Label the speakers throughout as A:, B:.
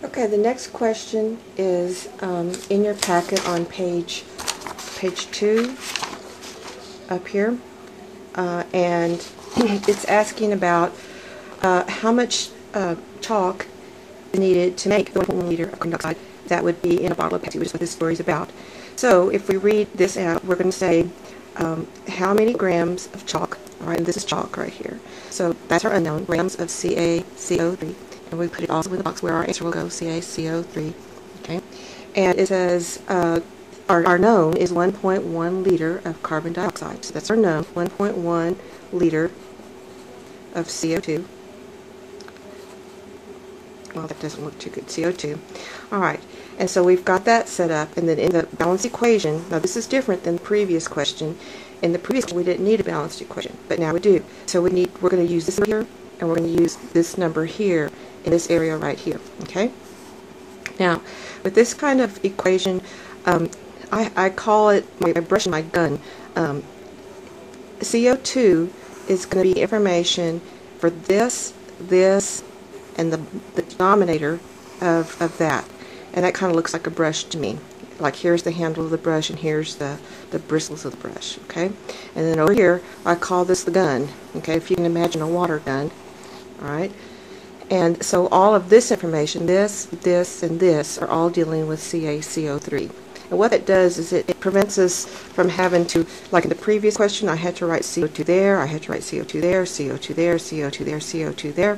A: Okay, the next question is in your packet on page 2 up here, and it's asking about how much chalk is needed to make the 1 liter of carbon dioxide that would be in a bottle of Pepsi, which is what this story is about. So if we read this out, we're going to say how many grams of chalk, all right, and this is chalk right here. So that's our unknown, grams of CaCO3. And we put it also in the box where our answer will go, CaCO3. Okay, and it says our known is 1.1 liter of carbon dioxide. So that's our known, 1.1 liter of CO2. Well, that doesn't look too good, CO2. All right, and so we've got that set up, and then in the balanced equation, now this is different than the previous question. In the previous one, we didn't need a balanced equation, but now we do. So we're going to use this here, and we're going to use this number here in this area right here. Okay. Now, with this kind of equation, I call it my brush and my gun. CO2 is going to be information for this, and the denominator of that, and that kind of looks like a brush to me. Like here's the handle of the brush, and here's the bristles of the brush. Okay, and then over here I call this the gun. Okay, if you can imagine a water gun. All right. And so all of this information, this, and this, are all dealing with CaCO3. And what it does is it prevents us from having to, like in the previous question, I had to write CO2 there, I had to write CO2 there, CO2 there, CO2 there, CO2 there.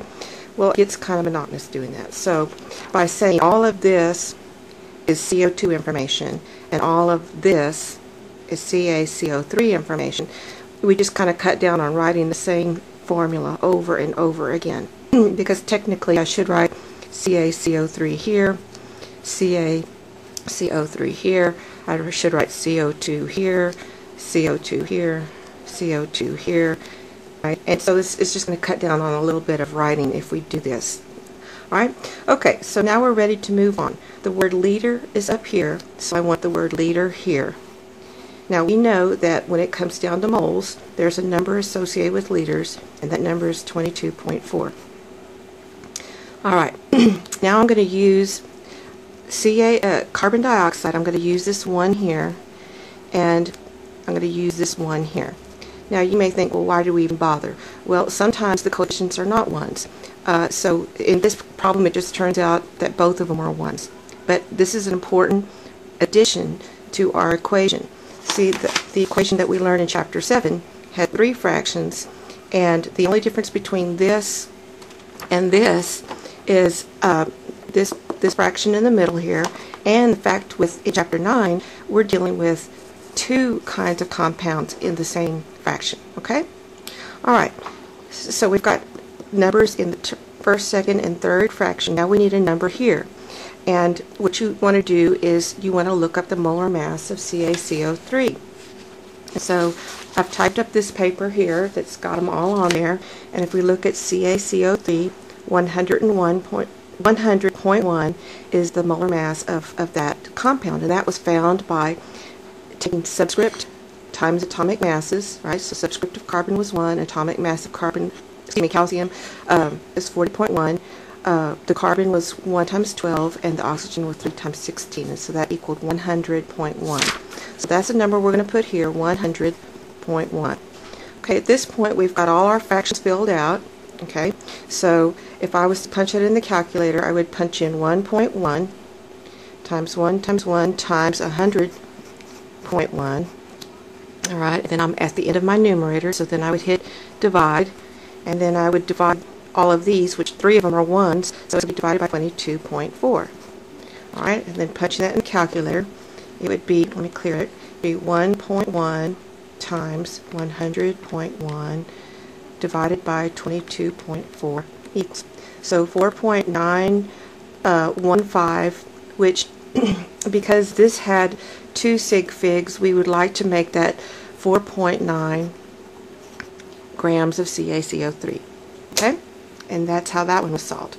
A: Well, it gets kind of monotonous doing that. So by saying all of this is CO2 information, and all of this is CaCO3 information, we just kind of cut down on writing the same formula over and over again. Because technically I should write CaCO3 here, CaCO3 here, I should write CO2 here, CO2 here, CO2 here, right? And so it's just going to cut down on a little bit of writing if we do this. Alright, okay, so now we're ready to move on. The word liter is up here, so I want the word liter here. Now we know that when it comes down to moles, there's a number associated with liters, and that number is 22.4. Alright, now I'm going to use carbon dioxide. I'm going to use this one here, and I'm going to use this one here. Now you may think, well, why do we even bother? Well, sometimes the coefficients are not ones. So in this problem it just turns out that both of them are ones. But this is an important addition to our equation. See, the equation that we learned in Chapter 7 had 3 fractions, and the only difference between this and this is this fraction in the middle here, and the fact in Chapter 9 we're dealing with 2 kinds of compounds in the same fraction. Okay? Alright, so we've got numbers in the first, second, and third fraction. Now we need a number here. And what you want to do is you want to look up the molar mass of CaCO3. So I've typed up this paper here that's got them all on there, and if we look at CaCO3, 100.1 is the molar mass of that compound, and that was found by taking subscript times atomic masses, right? So subscript of carbon was 1, atomic mass of calcium is 40.1. The carbon was 1 times 12, and the oxygen was 3 times 16, and so that equaled 100.1. So that's the number we're going to put here, 100.1. Okay, at this point we've got all our fractions filled out. Okay, so if I was to punch it in the calculator, I would punch in 1.1 times 1 times 1 times 100.1. Alright, then I'm at the end of my numerator, so then I would hit divide, and then I would divide all of these, which 3 of them are 1s, so it's going to be divided by 22.4. Alright, and then punching that in the calculator, it would be, let me clear it, be 1.1 times 100.1 divided by 22.4 equals. So 4.915, which because this had 2 sig figs, we would like to make that 4.9 grams of CaCO3. Okay? And that's how that one was solved.